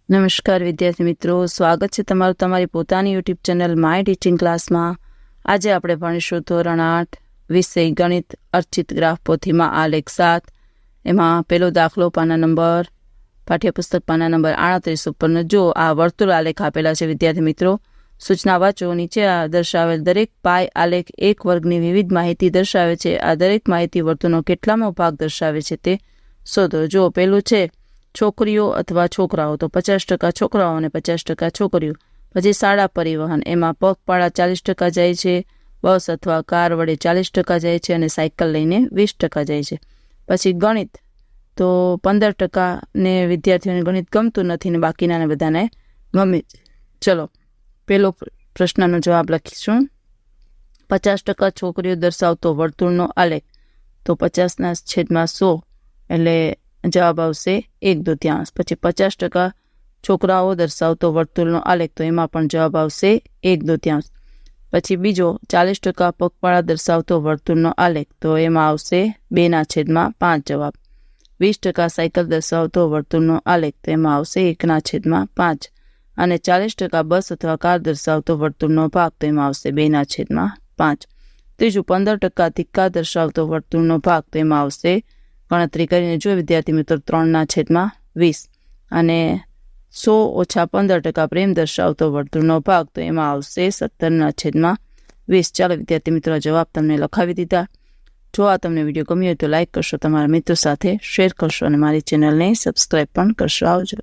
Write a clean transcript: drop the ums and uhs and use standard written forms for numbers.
નમસ્કાર વિદ્યાર્થી મિત્રો, સ્વાગત છે તમારું તમારી પોતાની યુટ્યુબ ચેનલ માય ટીચિંગ ક્લાસમાં। આજે આપણે ભણીશું ધોરણ 8 વિષય ગણિત અર્ચિત ગ્રાફ પોથીમાં આલેખ 7 એમાં પહેલો દાખલો પાના નંબર પાઠ્યપુસ્તક પાના નંબર 38 ઉપરનો જો આ વર્તુળ આલેખ આપેલા છે વિદ્યાર્થી મિત્રો। સૂચના વાંચો। નીચે આ દર્શાવેલ દરેક પાય આલેખ એક વર્ગની વિવિધ માહિતી દર્શાવે છે। આ દરેક માહિતી વર્તુળનો કેટલામો ભાગ દર્શાવે છે તે શોધો। જો પહેલું છે છોકરીઓ અથવા છોકરાઓ, તો 50% છોકરાઓ અને 50% છોકરીઓ। પછી શાળા પરિવહન, એમાં પગપાળા 40% જાય છે, બસ અથવા કાર વડે 40% જાય છે અને સાયકલ લઈને 20% જાય છે। પછી ગણિત, તો 15% ને વિદ્યાર્થીઓને ગણિત ગમતું નથી ને બાકીનાને બધાને ગમે છે। ચલો પહેલો પ્રશ્નનો જવાબ લખીશું। 50% છોકરીઓ દર્શાવતો વર્તુળનો આલેખ, તો 50/100 એટલે જવાબ આવશે 1/2। પછી 50% છોકરાઓ દર્શાવતો વર્તુળનો આલેખ, તો એમાં પણ જવાબ આવશે 1/2। પછી બીજો 40% પગપાળા દર્શાવતો વર્તુળનો આલેખ, તો એમાં આવશે 2/5 જવાબ। 20% સાયકલ દર્શાવતો વર્તુળનો આલેખ, તો એમાં આવશે 1/5। અને 40% બસ અથવા કાર દર્શાવતો વર્તુળનો ભાગ, તો એમાં આવશે 2/5। ત્રીજું 15% ધિક્કાર દર્શાવતો વર્તુળનો ભાગ, તો એમાં આવશે ગણતરી કરીને જો વિદ્યાર્થી મિત્રો 3/20। અને 100 - 15% પ્રેમ દર્શાવતો વર્તુળનો ભાગ, તો એમાં આવશે 17/20। ચાલો વિદ્યાર્થી મિત્રો, જવાબ તમને લખાવી દીધા। જો આ તમને વિડીયો ગમ્યો હોય તો લાઇક કરશો, તમારા મિત્રો સાથે શેર કરશો અને મારી ચેનલને સબસ્ક્રાઈબ પણ કરશો। આવજો।